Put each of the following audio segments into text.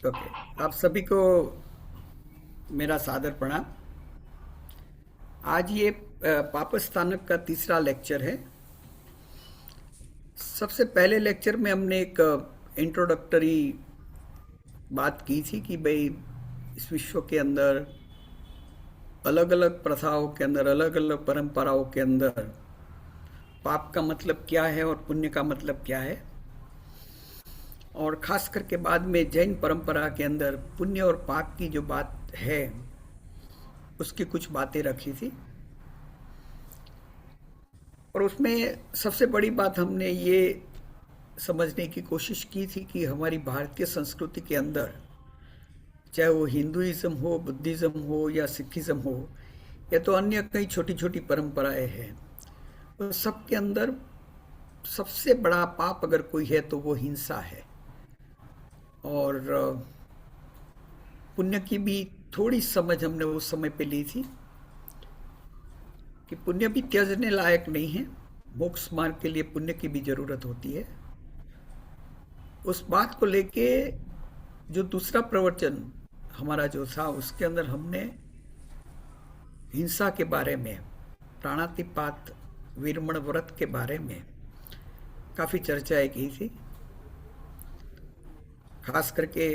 Okay. आप सभी को मेरा सादर प्रणाम। आज ये पापस्थानक का तीसरा लेक्चर है। सबसे पहले लेक्चर में हमने एक इंट्रोडक्टरी बात की थी कि भाई इस विश्व के अंदर अलग अलग प्रथाओं के अंदर, अलग अलग परंपराओं के अंदर पाप का मतलब क्या है और पुण्य का मतलब क्या है। और खास करके बाद में जैन परंपरा के अंदर पुण्य और पाप की जो बात है उसकी कुछ बातें रखी थी। और उसमें सबसे बड़ी बात हमने ये समझने की कोशिश की थी कि हमारी भारतीय संस्कृति के अंदर, चाहे वो हिंदुइज्म हो, बुद्धिज्म हो या सिखिज्म हो, या तो अन्य कई छोटी छोटी परंपराएं हैं, उस सब के अंदर सबसे बड़ा पाप अगर कोई है तो वो हिंसा है। और पुण्य की भी थोड़ी समझ हमने उस समय पे ली थी कि पुण्य भी त्याजने लायक नहीं है, मोक्ष मार्ग के लिए पुण्य की भी जरूरत होती है। उस बात को लेके जो दूसरा प्रवचन हमारा जो था उसके अंदर हमने हिंसा के बारे में, प्राणातिपात वीरमण व्रत के बारे में काफी चर्चाएं की थी। खास करके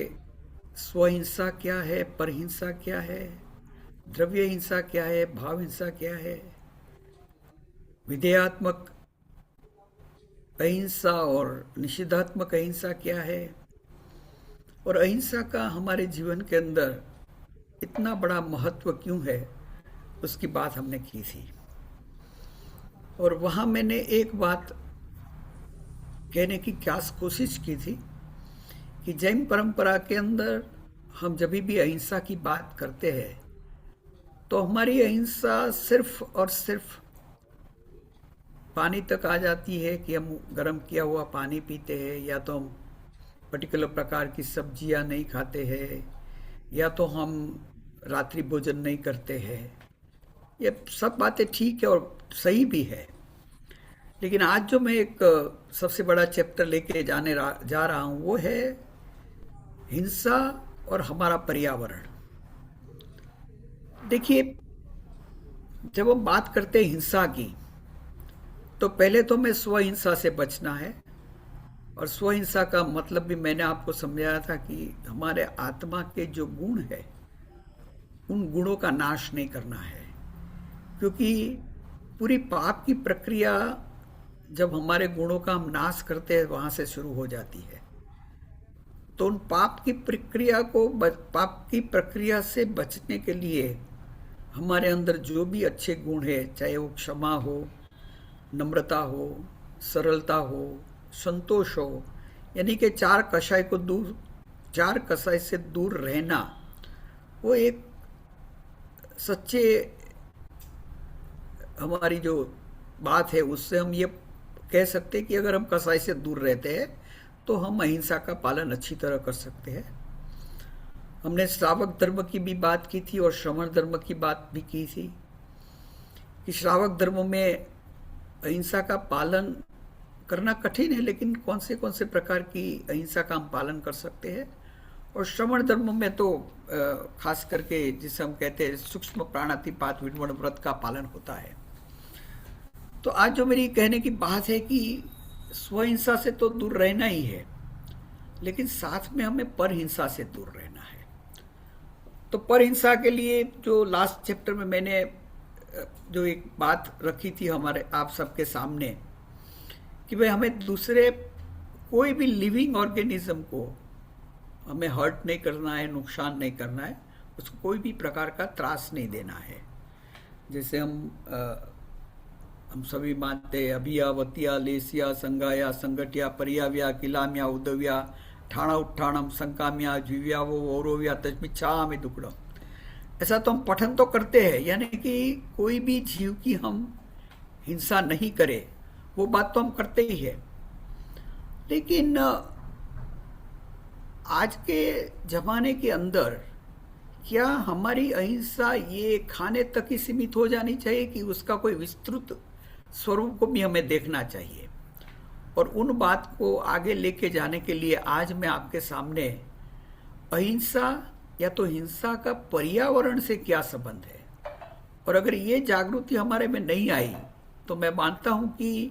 स्वहिंसा क्या है, परहिंसा क्या है, द्रव्य हिंसा क्या है, भाव हिंसा क्या है, विधेयात्मक अहिंसा और निषेधात्मक अहिंसा क्या है, और अहिंसा का हमारे जीवन के अंदर इतना बड़ा महत्व क्यों है, उसकी बात हमने की थी। और वहां मैंने एक बात कहने की क्या कोशिश की थी कि जैन परंपरा के अंदर हम जब भी अहिंसा की बात करते हैं तो हमारी अहिंसा सिर्फ और सिर्फ पानी तक आ जाती है कि हम गर्म किया हुआ पानी पीते हैं, या तो हम पर्टिकुलर प्रकार की सब्जियां नहीं खाते हैं, या तो हम रात्रि भोजन नहीं करते हैं। ये सब बातें ठीक है और सही भी है, लेकिन आज जो मैं एक सबसे बड़ा चैप्टर लेके जा रहा हूं वो है हिंसा और हमारा पर्यावरण। देखिए, जब हम बात करते हैं हिंसा की तो पहले तो हमें स्वहिंसा से बचना है। और स्वहिंसा का मतलब भी मैंने आपको समझाया था कि हमारे आत्मा के जो गुण है उन गुणों का नाश नहीं करना है, क्योंकि पूरी पाप की प्रक्रिया जब हमारे गुणों का हम नाश करते हैं वहां से शुरू हो जाती है। तो उन पाप की प्रक्रिया से बचने के लिए हमारे अंदर जो भी अच्छे गुण है, चाहे वो क्षमा हो, नम्रता हो, सरलता हो, संतोष हो, यानी कि चार कसाई से दूर रहना, वो एक सच्चे हमारी जो बात है उससे हम ये कह सकते हैं कि अगर हम कसाई से दूर रहते हैं तो हम अहिंसा का पालन अच्छी तरह कर सकते हैं। हमने श्रावक धर्म की भी बात की थी और श्रमण धर्म की बात भी की थी कि श्रावक धर्म में अहिंसा का पालन करना कठिन है, लेकिन कौन से प्रकार की अहिंसा का हम पालन कर सकते हैं। और श्रमण धर्म में तो खास करके जिसे हम कहते हैं सूक्ष्म प्राणातिपात वीरमण व्रत का पालन होता है। तो आज जो मेरी कहने की बात है कि स्वहिंसा से तो दूर रहना ही है, लेकिन साथ में हमें परहिंसा से दूर रहना है। तो परहिंसा के लिए जो लास्ट चैप्टर में मैंने जो एक बात रखी थी हमारे आप सबके सामने कि भाई हमें दूसरे कोई भी लिविंग ऑर्गेनिज्म को हमें हर्ट नहीं करना है, नुकसान नहीं करना है, उसको कोई भी प्रकार का त्रास नहीं देना है। जैसे हम सभी मानते हैं अभिया, वतिया, लेसिया, संगाया, संगठिया, परियाव्या, किलाम्या, उदव्या, ठाणा उत्थानम, संकाम्या, जीव्या वो औरव्या, तस्मिच्छा में दुकड़म। ऐसा तो हम पठन तो करते हैं, यानी कि कोई भी जीव की हम हिंसा नहीं करे, वो बात तो हम करते ही है। लेकिन आज के जमाने के अंदर क्या हमारी अहिंसा ये खाने तक ही सीमित हो जानी चाहिए कि उसका कोई विस्तृत स्वरूप को भी हमें देखना चाहिए? और उन बात को आगे लेके जाने के लिए आज मैं आपके सामने अहिंसा या तो हिंसा का पर्यावरण से क्या संबंध है, और अगर ये जागृति हमारे में नहीं आई तो मैं मानता हूं कि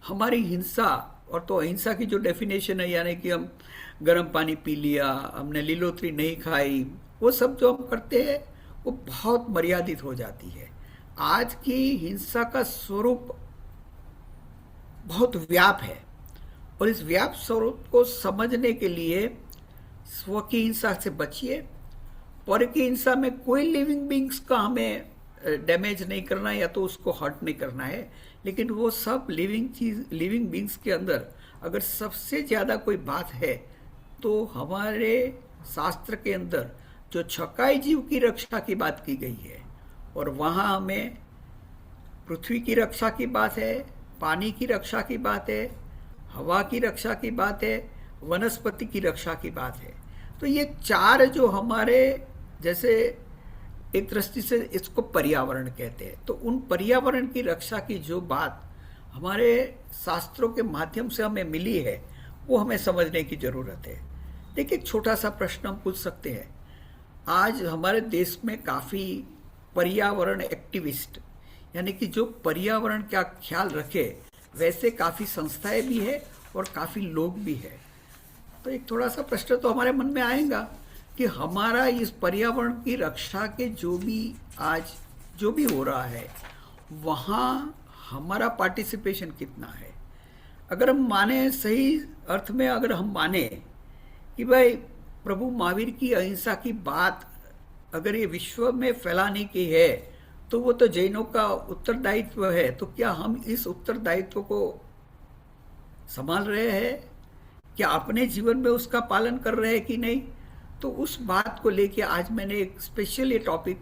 हमारी हिंसा, और तो अहिंसा की जो डेफिनेशन है यानी कि हम गर्म पानी पी लिया, हमने लीलोतरी नहीं खाई, वो सब जो हम करते हैं वो बहुत मर्यादित हो जाती है। आज की हिंसा का स्वरूप बहुत व्याप है, और इस व्याप स्वरूप को समझने के लिए स्व की हिंसा से बचिए। पर की हिंसा में कोई लिविंग बींग्स का हमें डैमेज नहीं करना है या तो उसको हर्ट नहीं करना है, लेकिन वो सब लिविंग बींग्स के अंदर अगर सबसे ज्यादा कोई बात है तो हमारे शास्त्र के अंदर जो छकाई जीव की रक्षा की बात की गई है, और वहां हमें पृथ्वी की रक्षा की बात है, पानी की रक्षा की बात है, हवा की रक्षा की बात है, वनस्पति की रक्षा की बात है। तो ये चार जो हमारे, जैसे एक दृष्टि से इसको पर्यावरण कहते हैं, तो उन पर्यावरण की रक्षा की जो बात हमारे शास्त्रों के माध्यम से हमें मिली है वो हमें समझने की जरूरत है। देखिए, एक छोटा सा प्रश्न हम पूछ सकते हैं। आज हमारे देश में काफी पर्यावरण एक्टिविस्ट, यानी कि जो पर्यावरण का ख्याल रखे, वैसे काफी संस्थाएं भी है और काफी लोग भी है। तो एक थोड़ा सा प्रश्न तो हमारे मन में आएगा कि हमारा इस पर्यावरण की रक्षा के जो भी हो रहा है वहाँ हमारा पार्टिसिपेशन कितना है। अगर हम माने, सही अर्थ में अगर हम माने कि भाई प्रभु महावीर की अहिंसा की बात अगर ये विश्व में फैलाने की है तो वो तो जैनों का उत्तरदायित्व है, तो क्या हम इस उत्तरदायित्व को संभाल रहे हैं? क्या अपने जीवन में उसका पालन कर रहे हैं कि नहीं? तो उस बात को लेके आज मैंने एक स्पेशल ये टॉपिक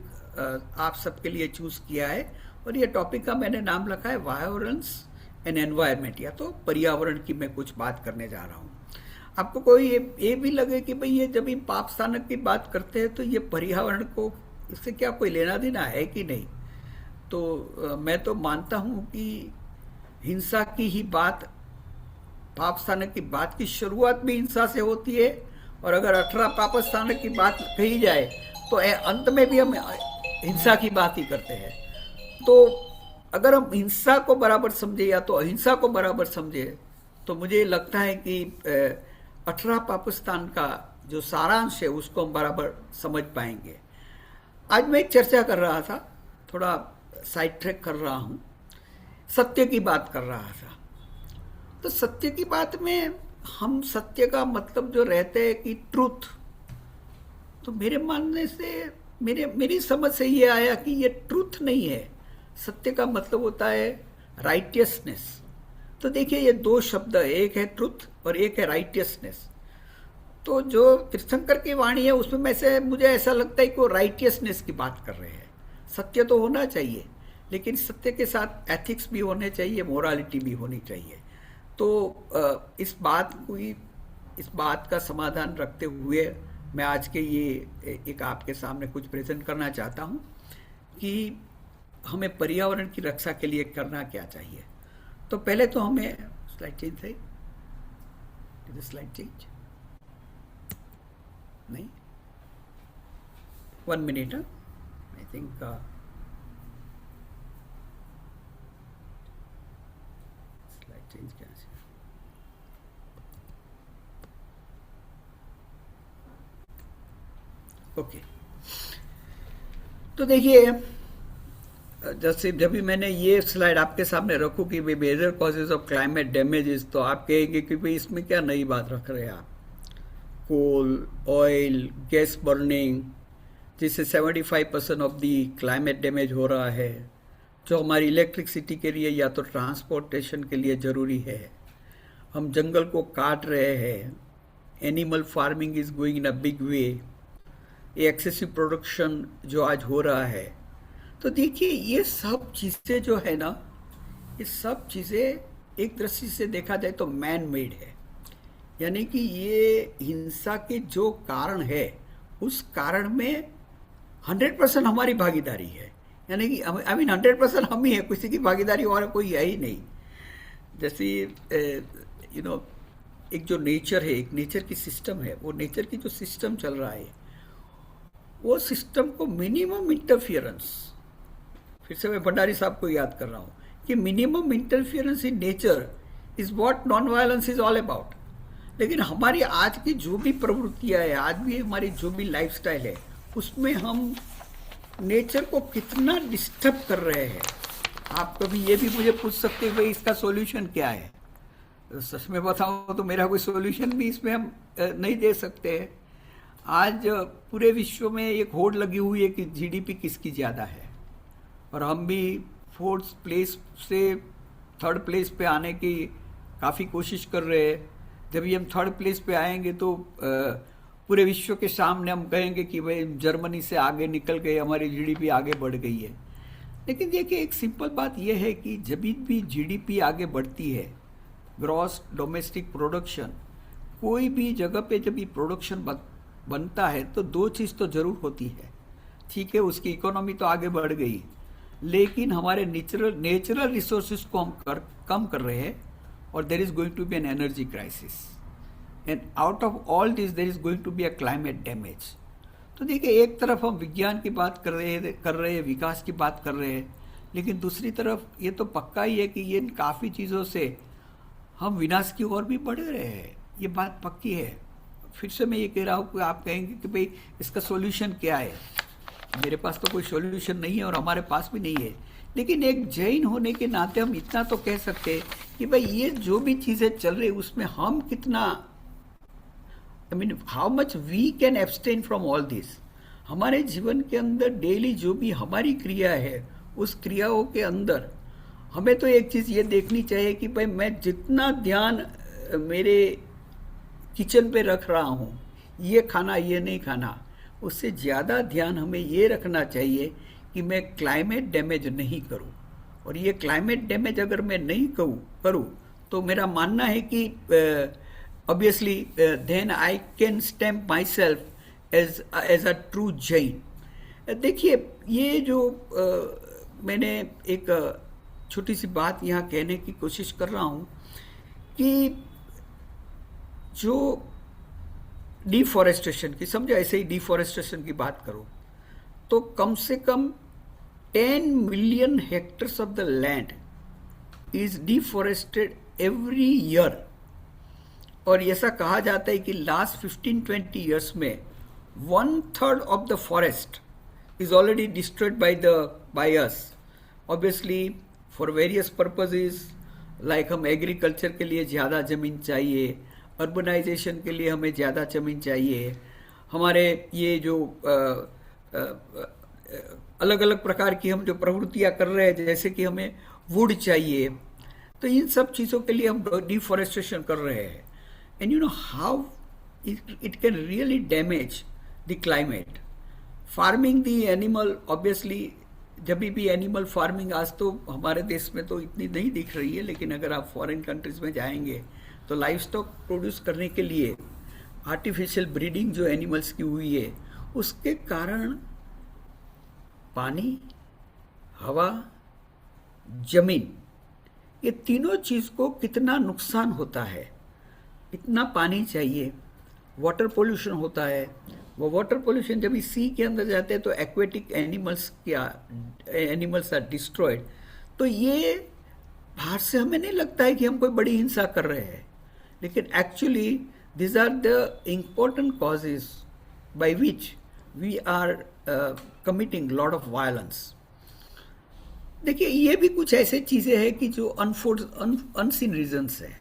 आप सबके लिए चूज किया है, और ये टॉपिक का मैंने नाम रखा है वायोलेंस एंड एनवायरमेंट, या तो पर्यावरण की मैं कुछ बात करने जा रहा हूँ। आपको कोई ये भी लगे कि भाई ये जब हम पाप स्थानक की बात करते हैं तो ये पर्यावरण को, इससे क्या कोई लेना देना है कि नहीं? तो मैं तो मानता हूँ कि हिंसा की ही बात, पाप स्थानक की बात की शुरुआत भी हिंसा से होती है, और अगर 18 पाप स्थानक की बात कही जाए तो अंत में भी हम हिंसा की बात ही करते हैं। तो अगर हम हिंसा को बराबर समझे या तो अहिंसा को बराबर समझे तो मुझे लगता है कि 18 पाकिस्तान का जो सारांश है उसको हम बराबर समझ पाएंगे। आज मैं एक चर्चा कर रहा था, थोड़ा साइड ट्रैक कर रहा हूं, सत्य की बात कर रहा था। तो सत्य की बात में हम सत्य का मतलब जो रहते हैं कि ट्रूथ, तो मेरे मानने से मेरी समझ से ये आया कि ये ट्रूथ नहीं है। सत्य का मतलब होता है राइटियसनेस। तो देखिए, ये दो शब्द है, एक है ट्रूथ और एक है राइटियसनेस। तो जो तीर्थंकर की वाणी है उसमें में से मुझे ऐसा लगता है कि वो राइटियसनेस की बात कर रहे हैं। सत्य तो होना चाहिए, लेकिन सत्य के साथ एथिक्स भी होने चाहिए, मोरालिटी भी होनी चाहिए। तो इस बात का समाधान रखते हुए मैं आज के ये एक आपके सामने कुछ प्रेजेंट करना चाहता हूं कि हमें पर्यावरण की रक्षा के लिए करना क्या चाहिए। तो पहले तो हमें स्लाइड चेंज है, स्लाइड चेंज नहीं, 1 minute, I think slide change कैसे। ओके, तो देखिए, जैसे जब भी मैंने ये स्लाइड आपके सामने रखूं कि भाई major causes of climate damages, तो आप कहेंगे कि भाई इसमें क्या नई बात रख रहे हैं आप। कोल, ऑयल, गैस बर्निंग, जिससे 75% ऑफ दी क्लाइमेट डैमेज हो रहा है, जो हमारी इलेक्ट्रिसिटी के लिए या तो ट्रांसपोर्टेशन के लिए ज़रूरी है। हम जंगल को काट रहे हैं, animal farming is going in a big way, ये एक्सेसिव प्रोडक्शन जो आज हो रहा है। तो देखिए, ये सब चीज़ें जो है ना, ये सब चीज़ें एक दृष्टि से देखा जाए तो मैन मेड है। यानी कि ये हिंसा के जो कारण है उस कारण में 100% हमारी भागीदारी है। यानी कि 100% हम ही है, किसी की भागीदारी और कोई है ही नहीं। जैसे एक जो नेचर है, एक नेचर की सिस्टम है, वो नेचर की जो सिस्टम चल रहा है, वो सिस्टम को मिनिमम इंटरफियरेंस, फिर से मैं भंडारी साहब को याद कर रहा हूँ कि minimum interference in nature is what non violence is all about. लेकिन हमारी आज की जो भी प्रवृत्तियां है, आज भी हमारी जो भी लाइफस्टाइल है, उसमें हम नेचर को कितना डिस्टर्ब कर रहे हैं। आप कभी ये भी मुझे पूछ सकते हैं भाई इसका सॉल्यूशन क्या है। सच में बताऊं तो मेरा कोई सॉल्यूशन भी इसमें हम नहीं दे सकते हैं। आज पूरे विश्व में एक होड़ लगी हुई है कि जीडीपी किसकी ज़्यादा है, और हम भी फोर्थ प्लेस से थर्ड प्लेस पे आने की काफ़ी कोशिश कर रहे हैं। जब भी हम थर्ड प्लेस पे आएंगे तो पूरे विश्व के सामने हम कहेंगे कि भाई जर्मनी से आगे निकल गए, हमारी जीडीपी आगे बढ़ गई है। लेकिन देखिए, एक सिंपल बात यह है कि जब भी जीडीपी आगे बढ़ती है, ग्रॉस डोमेस्टिक प्रोडक्शन, कोई भी जगह पे जब भी प्रोडक्शन बनता है तो दो चीज़ तो जरूर होती है। ठीक है, उसकी इकोनॉमी तो आगे बढ़ गई, लेकिन हमारे नेचुरल रिसोर्सेज को हम कम कर रहे हैं, और there is going to be an energy crisis, and out of all this there is going to be a climate damage. तो देखिए, एक तरफ हम विज्ञान की बात कर रहे हैं, विकास की बात कर रहे हैं, लेकिन दूसरी तरफ ये तो पक्का ही है कि ये काफ़ी चीज़ों से हम विनाश की ओर भी बढ़ रहे हैं। ये बात पक्की है। फिर से मैं ये कह रहा हूँ कि आप कहेंगे कि भाई इसका सॉल्यूशन क्या है। मेरे पास तो कोई सॉल्यूशन नहीं है और हमारे पास भी नहीं है, लेकिन एक जैन होने के नाते हम इतना तो कह सकते हैं कि भाई ये जो भी चीज़ें चल रही उसमें हम कितना, I mean how much we can abstain from all this. हमारे जीवन के अंदर डेली जो भी हमारी क्रिया है, उस क्रियाओं के अंदर हमें तो एक चीज़ ये देखनी चाहिए कि भाई मैं जितना ध्यान मेरे किचन पे रख रहा हूँ, ये खाना ये नहीं खाना, उससे ज़्यादा ध्यान हमें ये रखना चाहिए कि मैं क्लाइमेट डैमेज नहीं करूँ। और ये क्लाइमेट डैमेज अगर मैं नहीं करूँ तो मेरा मानना है कि obviously then I can stamp myself as a true Jain. देखिए, ये जो मैंने एक छोटी सी बात यहाँ कहने की कोशिश कर रहा हूँ कि जो डिफॉरेस्टेशन की, समझो ऐसे ही डिफॉरेस्टेशन की बात करो तो कम से कम 10 million hectares of the land is deforested every year. और ऐसा कहा जाता है कि लास्ट 15-20 ईयर्स में 1/3 of the forest is already destroyed by us, obviously for various purposes, like हम एग्रीकल्चर के लिए ज़्यादा ज़मीन चाहिए, अर्बनाइजेशन के लिए हमें ज़्यादा ज़मीन चाहिए, हमारे ये जो अलग अलग प्रकार की हम जो प्रवृत्तियाँ कर रहे हैं, जैसे कि हमें वुड चाहिए, तो इन सब चीज़ों के लिए हम डिफॉरेस्टेशन कर रहे हैं। And you know how it can really damage the climate. Farming the animal, obviously जब भी एनिमल फार्मिंग आज तो हमारे देश में तो इतनी नहीं दिख रही है, लेकिन अगर आप फॉरेन कंट्रीज में जाएंगे तो लाइफ स्टॉक प्रोड्यूस करने के लिए आर्टिफिशियल ब्रीडिंग जो एनिमल्स की हुई है, उसके कारण पानी, हवा, जमीन, ये तीनों चीज़ को कितना नुकसान होता है। इतना पानी चाहिए, वाटर पोल्यूशन होता है, वो वाटर पोल्यूशन जब इस सी के अंदर जाते हैं तो एक्वेटिक एनिमल्स आर डिस्ट्रॉयड। तो ये बाहर से हमें नहीं लगता है कि हम कोई बड़ी हिंसा कर रहे हैं, लेकिन actually this are the important causes by which we are committing lot of violence. देखिए, ये भी कुछ ऐसे चीज़ें हैं कि जो अनसीन रीजंस है,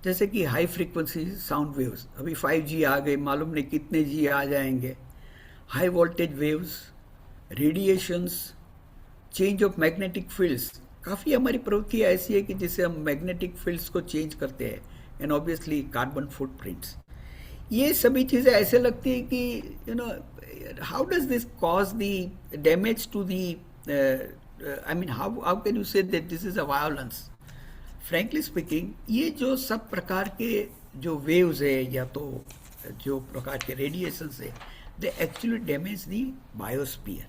जैसे कि हाई फ्रीक्वेंसी साउंड वेव्स, अभी 5G आ गए, मालूम नहीं कितने जी आ जाएंगे, high voltage waves, radiations, change of magnetic fields. काफ़ी हमारी प्रवृत्ति ऐसी है कि जिससे हम मैग्नेटिक फील्ड्स को चेंज करते हैं, एंड ऑब्वियसली कार्बन फुटप्रिंट्स। ये सभी चीज़ें ऐसे लगती है कि you know how does this cause the damage to the, I mean how can you say that this is a violence. Frankly speaking, ये जो सब प्रकार के जो वेव्स है या तो जो प्रकार के रेडिएशंस है, they actually damage the biosphere.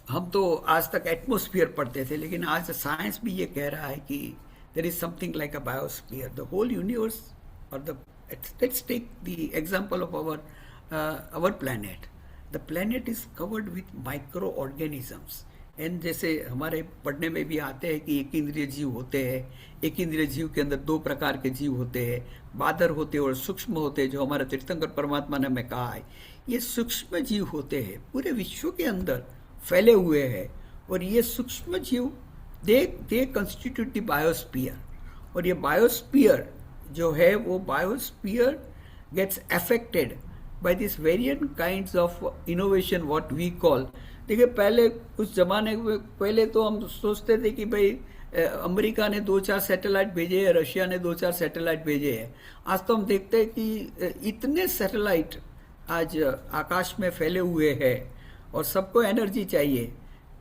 हम तो आज तक एटमॉस्फेयर पढ़ते थे, लेकिन आज साइंस भी ये कह रहा है कि there is something like a biosphere. The whole universe or let's take the example of our planet. The planet is covered with microorganisms. And जैसे हमारे पढ़ने में भी आते हैं कि एक इंद्रिय जीव होते हैं, एक इंद्रिय जीव के अंदर दो प्रकार के जीव होते हैं, बादर होते हैं और सूक्ष्म होते हैं, जो हमारे तीर्थंकर परमात्मा ने हमें कहा है। ये सूक्ष्म जीव होते हैं, पूरे विश्व के अंदर फैले हुए हैं, और ये सूक्ष्म जीव दे कंस्टिट्यूट द बायोस्फीयर। और ये बायोस्फीयर जो है वो biosphere gets affected by this variant kinds of innovation what we call. देखिए, पहले कुछ जमाने पहले तो हम सोचते थे कि भाई अमेरिका ने 2-4 सैटेलाइट भेजे हैं, रशिया ने 2-4 सैटेलाइट भेजे हैं। आज तो हम देखते हैं कि इतने सैटेलाइट आज आकाश में फैले हुए हैं और सबको एनर्जी चाहिए।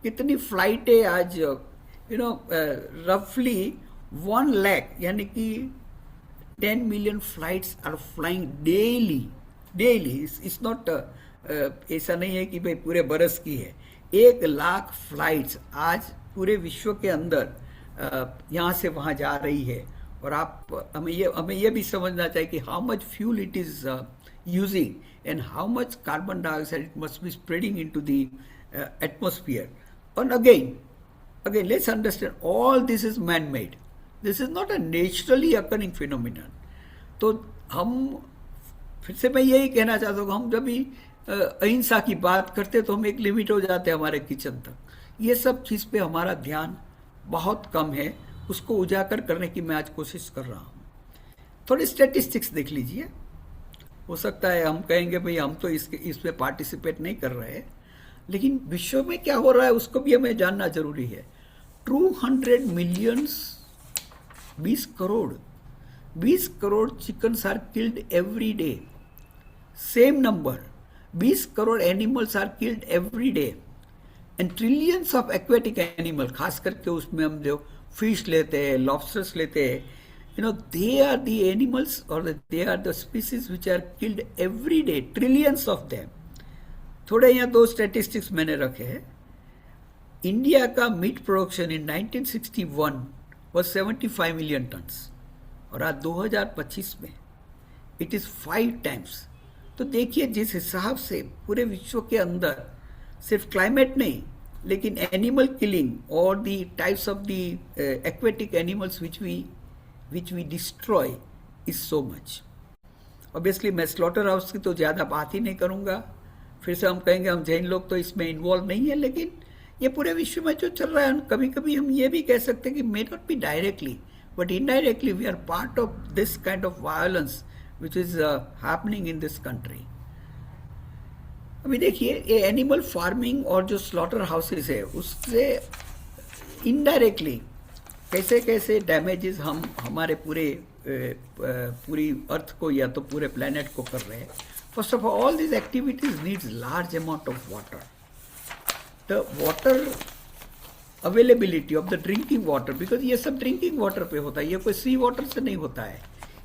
कितनी फ्लाइटें आज रफली 1 लाख यानी कि 10 million flights are flying daily. It's not ऐसा नहीं है कि भाई पूरे बरस की है। 1 लाख फ्लाइट्स आज पूरे विश्व के अंदर यहाँ से वहाँ जा रही है। और हमें ये भी समझना चाहिए कि how much fuel it is using and how much carbon dioxide it must be spreading into the atmosphere. और again let's understand all this is man made, this is not a naturally occurring phenomenon. तो हम फिर से मैं यही कहना चाहता हूँ, हम जब भी अहिंसा की बात करते तो हम एक लिमिट हो जाते हैं हमारे किचन तक। ये सब चीज़ पे हमारा ध्यान बहुत कम है, उसको उजागर करने की मैं आज कोशिश कर रहा हूँ। थोड़ी स्टैटिस्टिक्स देख लीजिए। हो सकता है हम कहेंगे भाई हम तो इसमें पार्टिसिपेट नहीं कर रहे हैं, लेकिन विश्व में क्या हो रहा है उसको भी हमें जानना जरूरी है। 200 millions 20 crore chickens are killed every day. Same number, 20 crore animals are killed every day. And trillions of aquatic animals, खास करके उसमें हम जो फिश लेते हैं, लॉबस्टर्स लेते हैं, they are the animals or they are the species which are killed every day, trillions of them. थोड़े यहाँ 2 स्टैटिस्टिक्स मैंने रखे हैं। इंडिया का meat production in 1961 was 75 million turns और आज 2025 में इट इज 5 टाइम्स। तो देखिए जिस हिसाब से पूरे विश्व के अंदर सिर्फ क्लाइमेट नहीं लेकिन एनिमल किलिंग और the types of the aquatic animals which we destroy is so much. Obviously मैं स्लॉटर हाउस की तो ज़्यादा बात ही नहीं करूँगा, फिर से हम कहेंगे हम जैन लोग तो इसमें इन्वॉल्व नहीं है, लेकिन ये पूरे विश्व में जो चल रहा है कभी कभी हम ये भी कह सकते हैं कि may not be directly but indirectly we are part of this kind of violence which is happening in this country. अभी देखिए ये एनिमल फार्मिंग और जो स्लॉटर हाउसेस है उससे इनडायरेक्टली कैसे कैसे डैमेजेस हम हमारे पूरी अर्थ को या तो पूरे प्लेनेट को कर रहे हैं। First of all this activities needs large amount of water. The water availability of the drinking water, because ये सब ड्रिंकिंग वाटर पे होता है, ये कोई सी वाटर से नहीं होता है,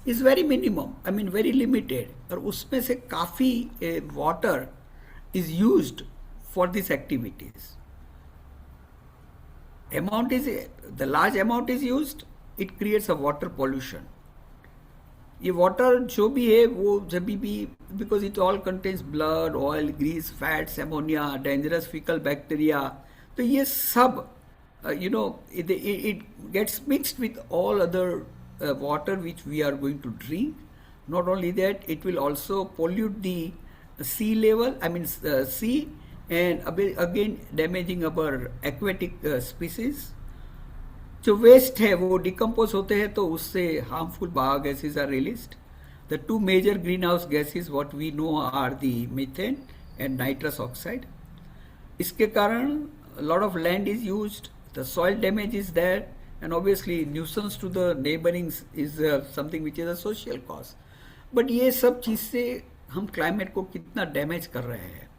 is very minimum, I mean very limited. और उसमें से काफ़ी water is used for this activities. Amount is the large amount is used, it creates a water pollution. ये वाटर जो भी है वो जब भी, because it all contains blood, oil, grease, fats, ammonia, dangerous faecal bacteria, तो ये सब it gets mixed with all other water which we are going to drink. Not only that, it will also pollute the sea level, I mean sea, and again damaging our aquatic species. जो waste है वो decompose होते हैं तो उससे harmful bio gases are released. The 2 major greenhouse gases what we know are the methane and nitrous oxide. इसके कारण lot of land is used, the soil damage is there, and obviously nuisance to the neighboring is something which is a social cause. But ये सब चीज से हम climate को कितना damage कर रहे हैं।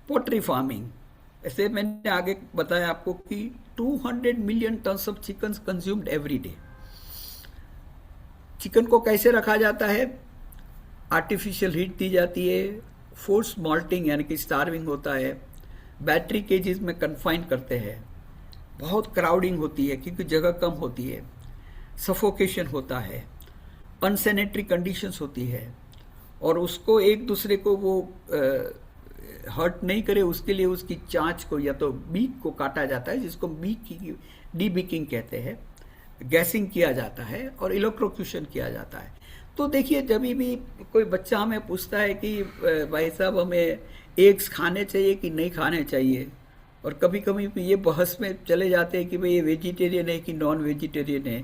पोल्ट्री फार्मिंग, ऐसे मैंने आगे बताया आपको कि 200 million tons of chicken consumed every day. Chicken को कैसे रखा जाता है? आर्टिफिशियल हीट दी जाती है, फोर्स मॉल्टिंग यानी कि स्टार्विंग होता है, बैटरी केजेस में कन्फाइन करते हैं, बहुत क्राउडिंग होती है क्योंकि जगह कम होती है, सफोकेशन होता है, अनसैनिटरी कंडीशंस होती है, और उसको एक दूसरे को वो हर्ट नहीं करे उसके लिए उसकी चांच को या तो बीक को काटा जाता है, जिसको बीक की डीबीकिंग कहते हैं, गैसिंग किया जाता है और इलेक्ट्रोक्यूशन किया जाता है। तो देखिए, जब भी कोई बच्चा हमें पूछता है कि भाई साहब हमें एग्स खाने चाहिए कि नहीं खाने चाहिए, और कभी कभी ये बहस में चले जाते हैं कि भाई ये वेजिटेरियन है कि नॉन वेजिटेरियन है,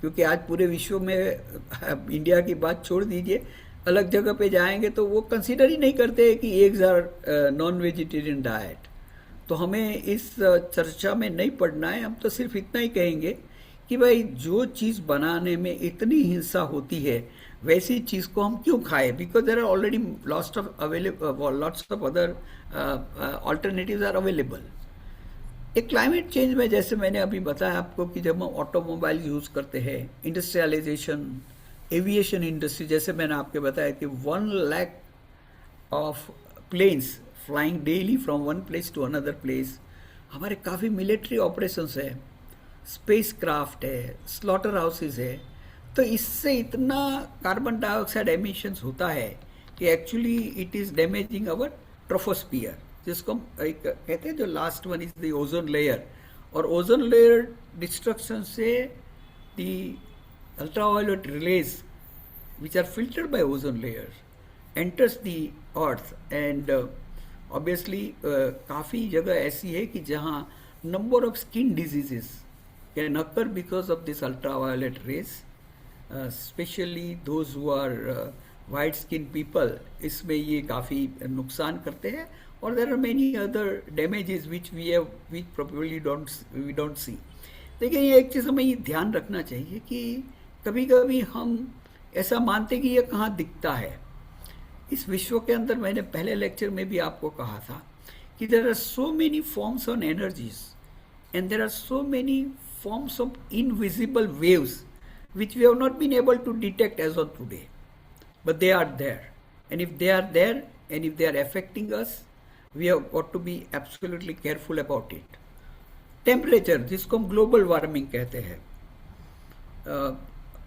क्योंकि आज पूरे विश्व में इंडिया की बात छोड़ दीजिए, अलग जगह पे जाएंगे तो वो कंसीडर ही नहीं करते हैं कि eggs are non vegetarian diet. तो हमें इस चर्चा में नहीं पड़ना है, हम तो सिर्फ इतना ही कहेंगे कि भाई जो चीज़ बनाने में इतनी हिंसा होती है वैसी चीज़ को हम क्यों खाएं, because there are already lots of other alternatives are available. एक क्लाइमेट चेंज में, जैसे मैंने अभी बताया आपको कि जब हम ऑटोमोबाइल यूज़ करते हैं, इंडस्ट्रियलाइजेशन, एविएशन इंडस्ट्री, जैसे मैंने आपको बताया कि 1 lakh of planes flying daily from one place to another place, हमारे काफ़ी मिलिट्री ऑपरेशंस है, स्पेस क्राफ्ट है, स्लॉटर हाउसेस है, तो इससे इतना कार्बन डाइऑक्साइड एमिशंस होता है कि एक्चुअली इट इज़ डैमेजिंग अवर ट्रोफोस्फियर, जिसको हम कहते हैं, जो last one is the ozone layer, और ओजोन लेयर डिस्ट्रक्शन से the ultraviolet rays which are filtered by ozone layer enters the earth, and obviously काफ़ी जगह ऐसी है कि जहाँ number of skin diseases can occur because of this ultraviolet rays, especially those who are white skin people, इसमें ये काफ़ी नुकसान करते हैं, और there are many other damages which we probably don't see। देखिए, ये एक चीज़ हमें ये ध्यान रखना चाहिए कि कभी कभी हम ऐसा मानते कि ये कहाँ दिखता है इस विश्व के अंदर। मैंने पहले लेक्चर में भी आपको कहा था कि there are so many forms on energies and there are so many forms of invisible waves which we have not been able to detect as on today, but they are there, and if they are there and if they are affecting us, we have got to be absolutely careful about it। Temperature, जिसको हम global warming कहते हैं,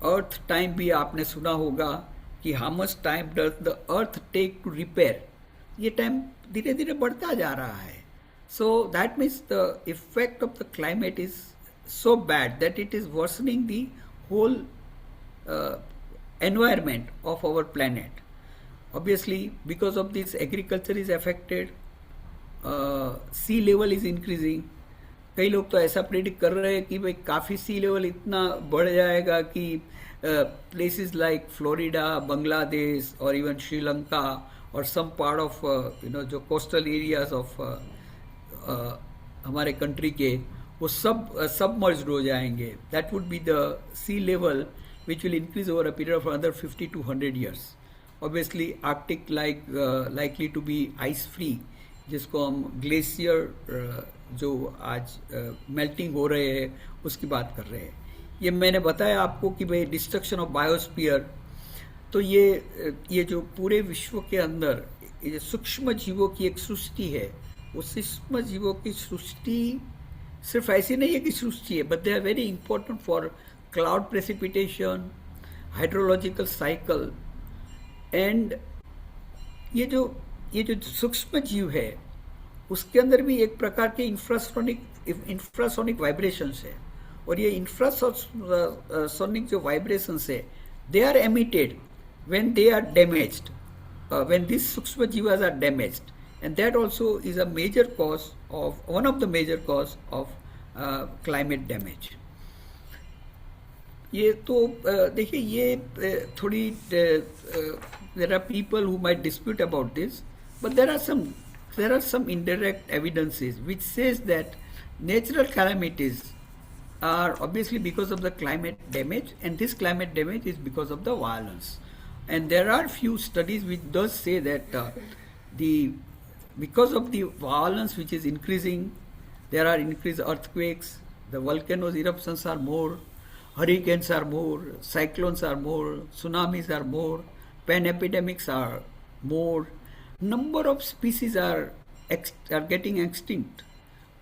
earth time भी आपने सुना होगा कि how much time does the earth take to repair, ये टाइम धीरे धीरे बढ़ता जा रहा है। So that means the effect of the climate is so bad that it is worsening the whole environment of our planet। Obviously, because of this, agriculture is affected, sea level is increasing। कई लोग तो ऐसा predict कर रहे हैं कि भाई काफ़ी सी लेवल इतना बढ़ जाएगा कि प्लेसेस लाइक फ्लोरिडा, बांग्लादेश और इवन श्रीलंका और सम पार्ट ऑफ जो कोस्टल एरियाज ऑफ हमारे कंट्री के, वो सब सबमर्ज्ड हो जाएंगे। That would be the sea level which will increase over a period of another 50 to 100 years। Obviously, Arctic likely to be ice free, जिसको हम glacier जो आज मेल्टिंग हो रहे हैं उसकी बात कर रहे हैं। ये मैंने बताया आपको कि भाई डिस्ट्रक्शन ऑफ बायोस्फीयर, तो ये जो पूरे विश्व के अंदर ये सूक्ष्म जीवों की एक सृष्टि है, वो सूक्ष्म जीवों की सृष्टि सिर्फ ऐसी नहीं है कि सृष्टि है, but they are very important for cloud precipitation, hydrological cycle, and ये जो सूक्ष्म जीव है उसके अंदर भी एक प्रकार के इंफ्रासोनिक वाइब्रेशंस है, और ये इंफ्रासोनिक जो वाइब्रेशंस है, they are emitted when they are damaged, when this सूक्ष्म जीवास are damaged, and that also is a major cause of one of the major cause of climate damage. ये तो देखिए, ये थोड़ी there are people who might dispute about this, but there are some indirect evidences which says that natural calamities are obviously because of the climate damage, and this climate damage is because of the violence. And there are few studies which does say that because of the violence which is increasing, there are increased earthquakes, the volcanoes eruptions are more, hurricanes are more, cyclones are more, tsunamis are more, pan epidemics are more, number of species are getting extinct।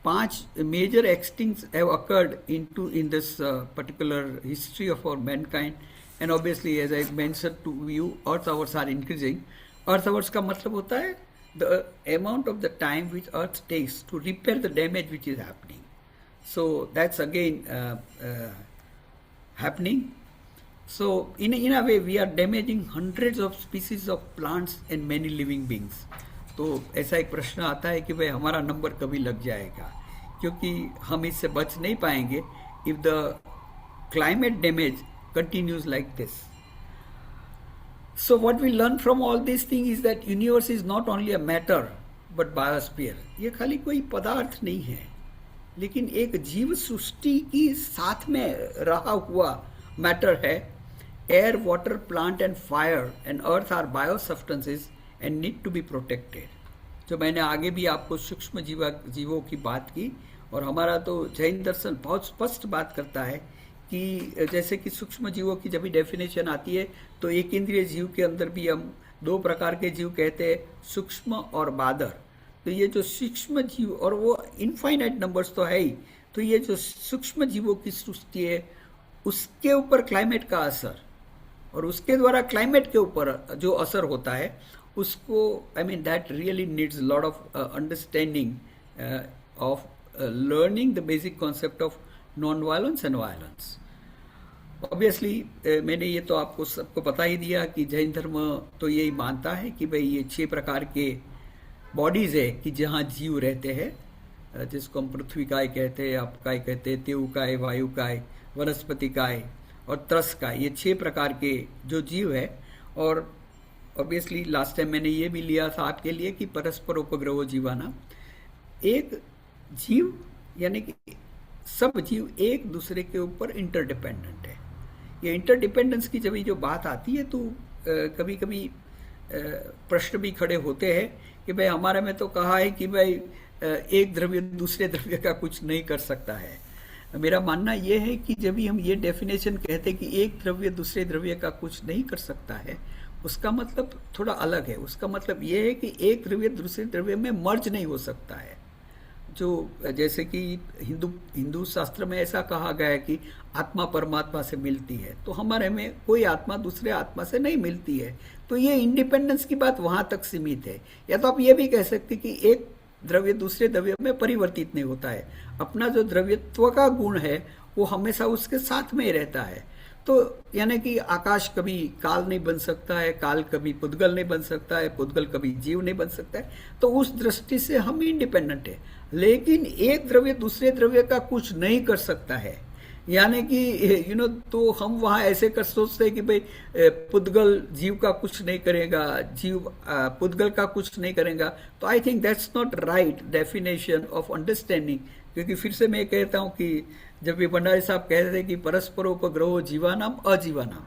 5 major extincts have occurred in this particular history of our mankind, and obviously as I mention to you, earth hours are increasing. Earth hours का मतलब होता है the amount of the time which earth takes to repair the damage which is happening. So that's again happening. So in a way we are damaging hundreds of species of plants and many living beings. तो ऐसा एक प्रश्न आता है कि भाई हमारा number कभी लग जाएगा, क्योंकि हम इससे बच नहीं पाएंगे if the climate damage continues like this. So what we learn from all these things is that universe is not only a matter but biosphere. ये खाली कोई पदार्थ नहीं है, लेकिन एक जीव सृष्टि की साथ में रहा हुआ मैटर है. Air, water, plant and fire and earth are bio substances and need to be protected. जो मैंने आगे भी आपको सूक्ष्म जीवों की बात की, और हमारा तो जैन दर्शन बहुत स्पष्ट बात करता है कि जैसे कि सूक्ष्म जीवों की जब भी डेफिनेशन आती है तो एक इंद्रिय जीव के अंदर भी हम दो प्रकार के जीव कहते हैं, सूक्ष्म और बादर. तो ये जो सूक्ष्म जीव, और वो इनफाइनाइट नंबर्स तो है ही, तो ये जो सूक्ष्म जीवों की सृष्टि है उसके ऊपर क्लाइमेट का असर, और उसके द्वारा क्लाइमेट के ऊपर जो असर होता है उसको, I mean that really needs lot of understanding of learning the basic concept of non violence and violence. Obviously मैंने ये तो आपको सबको बता ही दिया कि जैन धर्म तो यही मानता है कि भाई ये 6 प्रकार के बॉडीज है कि जहाँ जीव रहते हैं, जिसको हम पृथ्वी काय कहते हैं, अपकाय कहते हैं, तेउकाय, वायुकाय, वनस्पति काय और त्रस काय. ये 6 प्रकार के जो जीव है. और ऑब्वियसली लास्ट टाइम मैंने ये भी लिया था आपके लिए कि परस्पर उपग्रहो जीवाना. एक जीव यानी कि सब जीव एक दूसरे के ऊपर इंटरडिपेंडेंट है. ये इंटरडिपेंडेंस की जब जो बात आती है तो कभी कभी प्रश्न भी खड़े होते हैं कि भाई हमारे में तो कहा है कि भाई एक द्रव्य दूसरे द्रव्य का कुछ नहीं कर सकता है. मेरा मानना यह है कि जब भी हम ये डेफिनेशन कहते हैं कि एक द्रव्य दूसरे द्रव्य का कुछ नहीं कर सकता है, उसका मतलब थोड़ा अलग है. उसका मतलब यह है कि एक द्रव्य दूसरे द्रव्य में मर्ज नहीं हो सकता है. जो जैसे कि हिंदू शास्त्र में ऐसा कहा गया है कि आत्मा परमात्मा से मिलती है, तो हमारे में कोई आत्मा दूसरे आत्मा से नहीं मिलती है. तो ये इंडिपेंडेंस की बात वहां तक सीमित है. या तो आप ये भी कह सकते कि एक द्रव्य दूसरे द्रव्य में परिवर्तित नहीं होता है. अपना जो द्रव्यत्व का गुण है वो हमेशा उसके साथ में ही रहता है. तो यानी कि आकाश कभी काल नहीं बन सकता है, काल कभी पुद्गल नहीं बन सकता है, पुद्गल कभी जीव नहीं बन सकता है. तो उस दृष्टि से हम इंडिपेंडेंट है. लेकिन एक द्रव्य दूसरे द्रव्य का कुछ नहीं कर सकता है, यानी कि तो हम वहाँ ऐसे कर सोचते हैं कि भाई पुद्गल जीव का कुछ नहीं करेगा, जीव पुद्गल का कुछ नहीं करेगा. तो I think that's not right definition of understanding. क्योंकि फिर से मैं कहता हूँ कि जब भी भंडारी साहब कहते थे कि परस्परोपग्रहो जीवानाम अजीवानाम,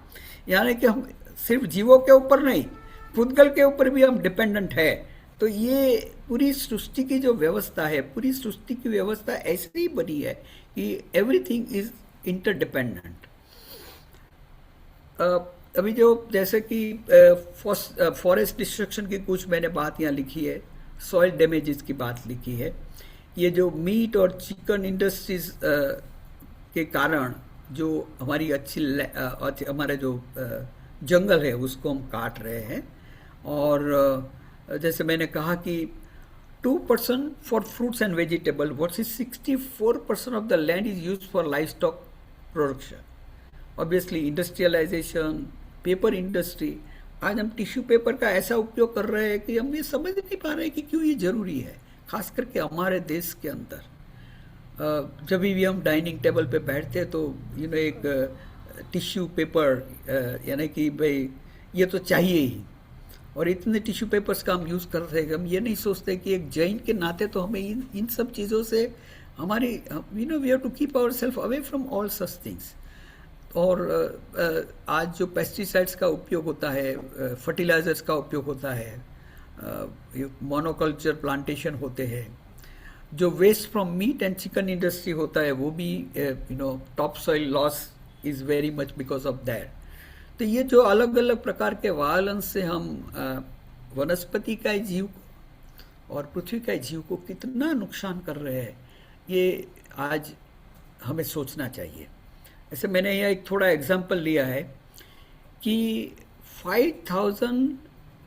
यानी कि हम सिर्फ जीवों के ऊपर नहीं, पुद्गल के ऊपर भी हम डिपेंडेंट है. तो ये पूरी सृष्टि की जो व्यवस्था है, पूरी सृष्टि की व्यवस्था ऐसे ही बनी है कि एवरीथिंग इज इंटरडिपेंडेंट. अभी जो जैसे कि फॉरेस्ट डिस्ट्रक्शन की कुछ मैंने बात यहाँ लिखी है, सॉइल डैमेजेस की बात लिखी है. ये जो मीट और चिकन इंडस्ट्रीज के कारण जो हमारी हमारे जो जंगल है उसको हम काट रहे हैं. और जैसे मैंने कहा कि 2% for fruits and vegetable versus 64% of the land is used for livestock production. Obviously industrialisation, paper industry, आज हम टिश्यू पेपर का ऐसा उपयोग कर रहे हैं कि हम ये समझ नहीं पा रहे हैं कि क्यों ये जरूरी है, खास करके हमारे देश के अंदर. जब भी हम डाइनिंग टेबल पे बैठते हैं तो एक टिश्यू पेपर यानी कि भाई ये तो चाहिए ही, और इतने टिश्यू पेपर्स का हम यूज़ करते हैं. हम ये नहीं सोचते कि एक जैन के नाते तो हमें इन सब चीज़ों से हमारी we have to keep our self away from all such things. और आज जो पेस्टिसाइड्स का उपयोग होता है, फर्टिलाइजर्स का उपयोग होता है, मोनोकल्चर प्लांटेशन होते हैं, जो waste from meat and chicken industry होता है वो भी top soil loss is very much because of that. तो ये जो अलग अलग प्रकार के वायलेंस से हम वनस्पति का जीव और पृथ्वी का जीव को कितना नुकसान कर रहे हैं, ये आज हमें सोचना चाहिए. ऐसे मैंने यहाँ एक थोड़ा एग्जाम्पल लिया है कि 5000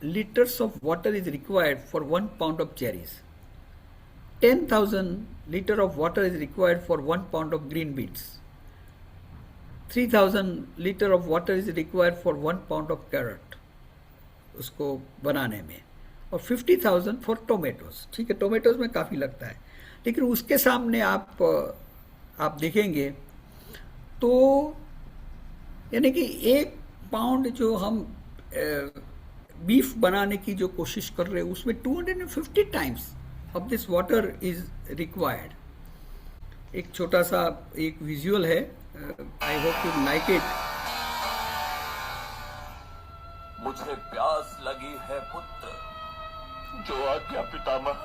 liters of water is required for 1 pound of cherries. 10,000 liter of water is required for 1 pound of green beans. 3,000 liter of water is required for 1 pound of carrot उसको बनाने में, और 50,000 फॉर टोमेटोज. ठीक है, tomatoes में काफ़ी लगता है, लेकिन उसके सामने आप देखेंगे तो यानी कि 1 पाउंड जो हम बीफ बनाने की जो कोशिश कर रहे हैं उसमें 250 times of this water is required. एक छोटा सा एक विजुअल है, I hope you like it. मुझे प्यास लगी है पुत्र. जो आज्ञा पितामह.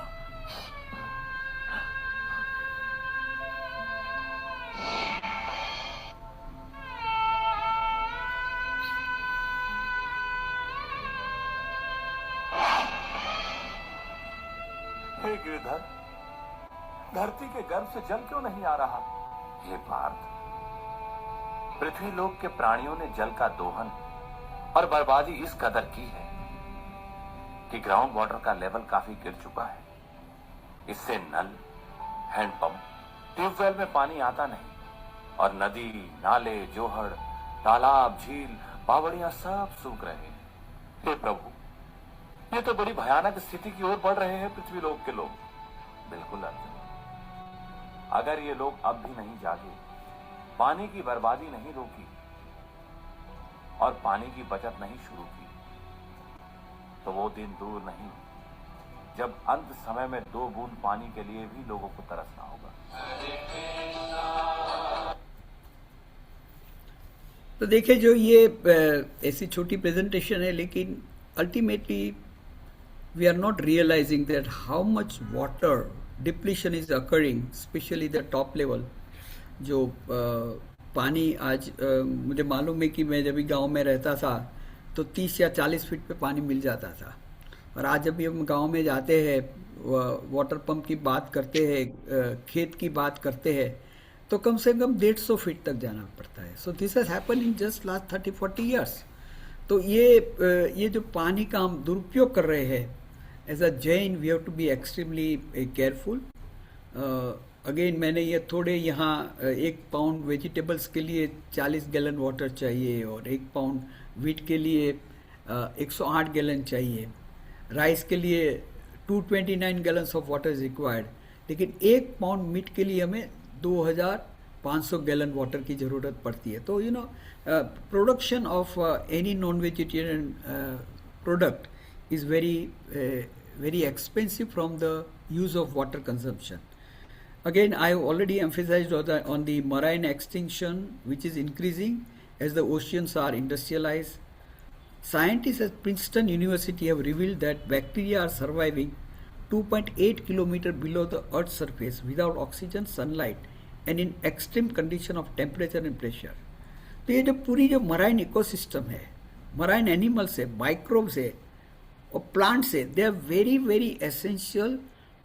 हे गिरधर, धरती के गर्भ से जल क्यों नहीं आ रहा? हे पार्थ, पृथ्वी लोक के प्राणियों ने जल का दोहन और बर्बादी इस कदर की है कि ग्राउंड वाटर का लेवल काफी गिर चुका है. इससे नल, हैंडपंप, ट्यूबवेल में पानी आता नहीं और नदी, नाले, जोहड़, तालाब, झील, बावड़ियां सब सूख रहे हैं. हे प्रभु, ये तो बड़ी भयानक स्थिति की ओर बढ़ रहे हैं पृथ्वी लोक के लोग. बिल्कुल अर्जुन, अगर ये लोग अब भी नहीं जागे, पानी की बर्बादी नहीं रोकी और पानी की बचत नहीं शुरू की, तो वो दिन दूर नहीं जब अंत समय में 2 बूंद पानी के लिए भी लोगों को तरसना होगा. तो देखिए, जो ये ऐसी छोटी प्रेजेंटेशन है, लेकिन ultimately we are not realizing that how much water depletion is occurring, especially the top level. जो पानी आज मुझे मालूम है कि मैं जब भी गांव में रहता था तो 30 या 40 फीट पे पानी मिल जाता था, और आज जब भी हम गांव में जाते हैं, वाटर पंप की बात करते हैं, खेत की बात करते हैं, तो कम से कम 150 फीट तक जाना पड़ता है. So this has happen in just last 30-40 years. तो ये जो पानी का हम दुरुपयोग कर रहे हैं, as a Jain we have to be extremely careful. Again मैंने ये थोड़े यहाँ 1 पाउंड वेजिटेबल्स के लिए 40 गैलन वाटर चाहिए, और 1 पाउंड वीट के लिए 108 गैलन चाहिए, राइस के लिए 229 gallons of water is required, लेकिन 1 पाउंड मीट के लिए हमें 2500 गैलन वाटर की ज़रूरत पड़ती है. तो production of any non vegetarian product is very expensive from the use of water consumption. Again, I have already emphasized on the marine extinction, which is increasing as the oceans are industrialized. Scientists at Princeton University have revealed that bacteria are surviving 2.8 kilometers below the Earth's surface without oxygen, sunlight, and in extreme condition of temperature and pressure. तो ये जो पूरी जो marine ecosystem है, marine animals है, microbes है और plants है, they are very very essential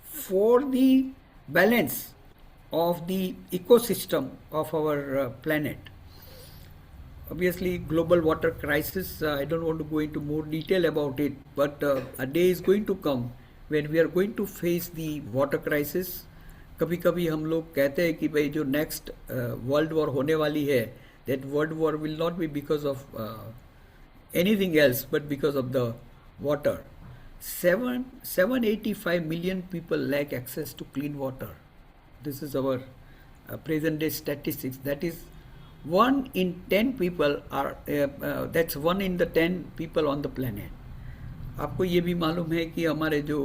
for the balance of the ecosystem of our planet. Obviously, global water crisis, I don't want to go into more detail about it, but a day is going to come when we are going to face the water crisis. कभी कभी हम लोग कहते हैं कि भाई जो next world war होने वाली है, that world war will not be because of anything else but because of the water. 785 million people lack access to clean water. This is our present day statistics. That is 1 in 10 people are that's 1 in the 10 people on the planet. आपको ये भी मालूम है कि हमारे जो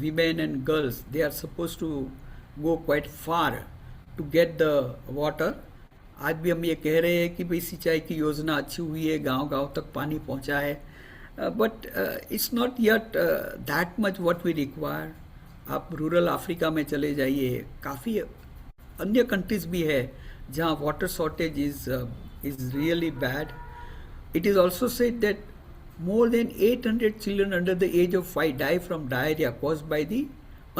women and girls, they are supposed to go quite far to get the water. आज भी हम ये कह रहे हैं कि भाई सिंचाई की योजना अच्छी हुई है, गांव-गांव तक पानी पहुंचा है, but it's not yet that much what we require. आप रूरल अफ्रीका में चले जाइए, काफ़ी अन्य कंट्रीज भी है जहाँ water shortage is really bad. It is also said that more than 800 children under the age of 5 die from diarrhea caused by the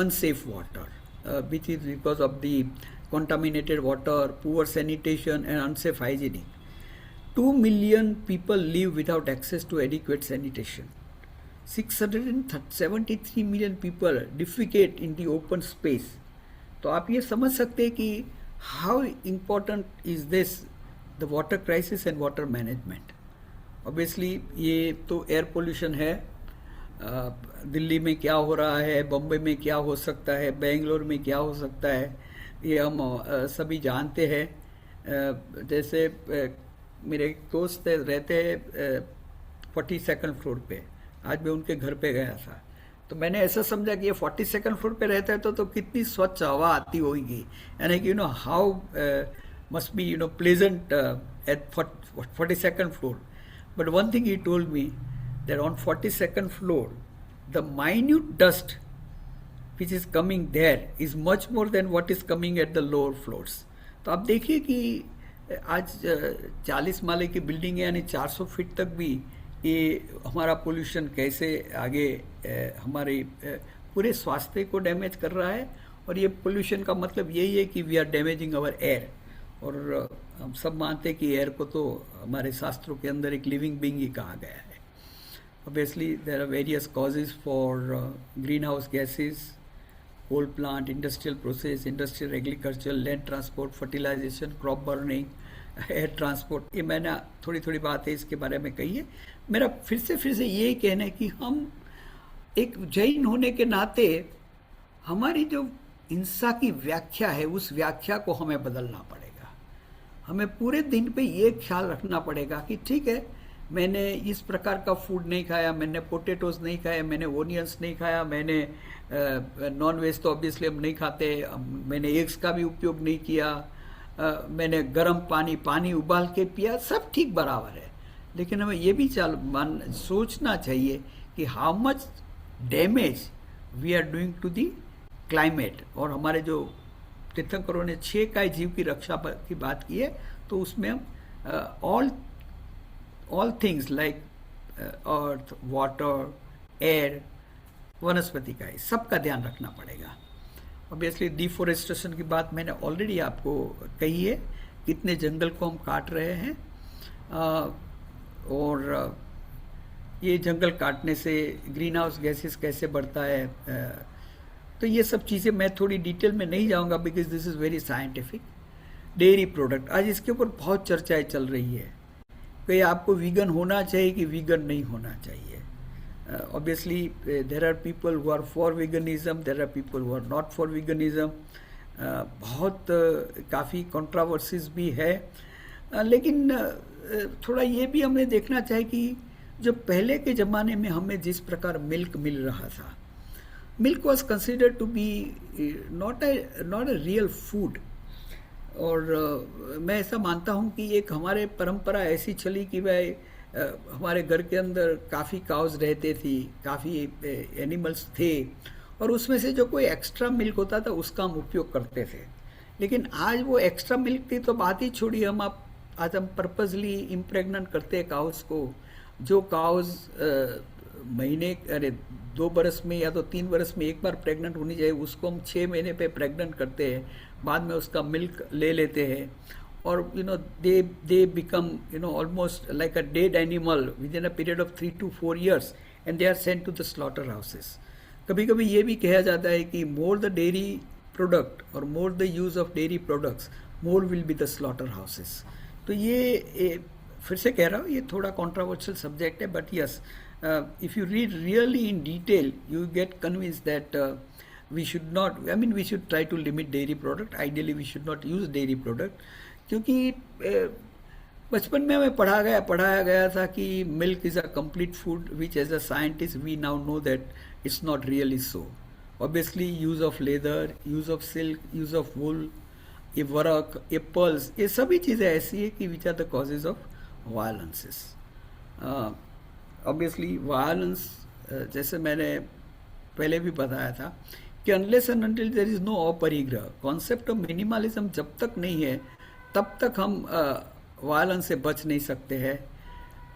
unsafe water, which is because of the contaminated water, poor sanitation and unsafe hygiene. 2 million people live without access to adequate sanitation. 673 million people defecate in the open space. तो आप ये समझ सकते हैं कि how important is this the water crisis and water management. Obviously ये तो air pollution है. दिल्ली में क्या हो रहा है, बम्बई में क्या हो सकता है, बेंगलोर में क्या हो सकता है, ये हम सभी जानते हैं. जैसे मेरे एक दोस्त रहते हैं 42nd फ्लोर पे. आज मैं उनके घर पे गया था, तो मैंने ऐसा समझा कि ये 42nd फ्लोर पे रहता है तो कितनी स्वच्छ हवा आती होगी, यानी कि how must be pleasant at 42nd floor. But one thing he told me that on 42nd floor, the minute dust which is coming there is much more than what is coming at the lower floors. तो आप देखिए कि आज 40 माले की building है, यानी 400 feet तक भी ये हमारा पोल्यूशन कैसे आगे हमारे पूरे स्वास्थ्य को डैमेज कर रहा है. और ये पोल्यूशन का मतलब यही है कि we are damaging our air. और हम सब मानते हैं कि एयर को तो हमारे शास्त्रों के अंदर एक लिविंग बीइंग ही कहा गया है. Obviously, there are various causes for greenhouse gases, coal plant, industrial process, industrial agriculture, land transport, fertilization, crop burning, air transport. ये मैंने थोड़ी थोड़ी बातें इसके बारे में कही है. मेरा फिर से ये कहना है कि हम एक जैन होने के नाते हमारी जो हिंसा की व्याख्या है, उस व्याख्या को हमें बदलना पड़ेगा. हमें पूरे दिन पे ये ख्याल रखना पड़ेगा कि ठीक है, मैंने इस प्रकार का फूड नहीं खाया, मैंने पोटैटोज नहीं खाया, मैंने ओनियंस नहीं खाया, मैंने नॉन वेज तो ऑब्वियसली हम नहीं खाते, मैंने एग्स का भी उपयोग नहीं किया, मैंने गर्म पानी उबाल के पिया, सब ठीक बराबर है. लेकिन हमें ये भी सोचना चाहिए कि how much damage we are doing to the climate. और हमारे जो तीर्थंकरों ने 6 काय जीव की रक्षा की बात की है, तो उसमें हम all things like earth, water, air, वनस्पति का है, सबका ध्यान रखना पड़ेगा. ऑब्वियसली डिफोरेस्टेशन की बात मैंने ऑलरेडी आपको कही है, कितने जंगल को हम काट रहे हैं. और ये जंगल काटने से ग्रीन हाउस गैसेस कैसे बढ़ता है. तो ये सब चीज़ें मैं थोड़ी डिटेल में नहीं जाऊंगा because this is very scientific. Dairy product, आज इसके ऊपर बहुत चर्चाएं चल रही है कि आपको वीगन होना चाहिए कि वीगन नहीं होना चाहिए. Obviously there are people who are for veganism, there are people who are not for veganism. बहुत काफ़ी कंट्रोवर्सीज भी है. लेकिन थोड़ा ये भी हमें देखना चाहिए कि जो पहले के ज़माने में हमें जिस प्रकार मिल्क मिल रहा था, milk was considered to be not a real food. और मैं ऐसा मानता हूँ कि एक हमारे परंपरा ऐसी चली कि भाई हमारे घर के अंदर काफ़ी काउज रहते थी, काफ़ी एनिमल्स थे, और उसमें से जो कोई एक्स्ट्रा मिल्क होता था उसका हम उपयोग करते थे. लेकिन आज वो एक्स्ट्रा मिल्क की तो बात ही छोड़ी, आज हम पर्पजली इम्प्रेग्नेंट करते हैं काउज को. जो काउज महीने 2 बरस में या तो 3 बरस में एक बार प्रेग्नेंट होनी चाहिए, उसको हम 6 महीने पे प्रेग्नेंट करते हैं, बाद में उसका मिल्क ले लेते हैं. और they become almost like a dead animal within a period of 3 to 4 years and they are sent to the slaughterhouses. कभी कभी ये भी कहा जाता है कि मोर द डेयरी प्रोडक्ट और more the use of dairy products more will be the slaughter houses. तो ये फिर से कह रहा हूँ, ये थोड़ा कॉन्ट्रोवर्शियल सब्जेक्ट है, but yes, if you read really in detail, you get convinced that we should not, we should try to limit dairy product. Ideally, we should not use dairy product. क्योंकि बचपन में हमें पढ़ाया गया था कि milk is a complete food, which as a scientist we now know that it's not really so. Obviously, use of leather, use of silk, use of wool, ये work, ये pearls, ये सभी चीज़ें ऐसी है कि which are the causes of violences. Obviously violence, जैसे मैंने पहले भी बताया था कि unless and until there is no अपरिग्रह, कॉन्सेप्ट ऑफ मिनिमलिज्म जब तक नहीं है तब तक हम वायलेंस से बच नहीं सकते हैं.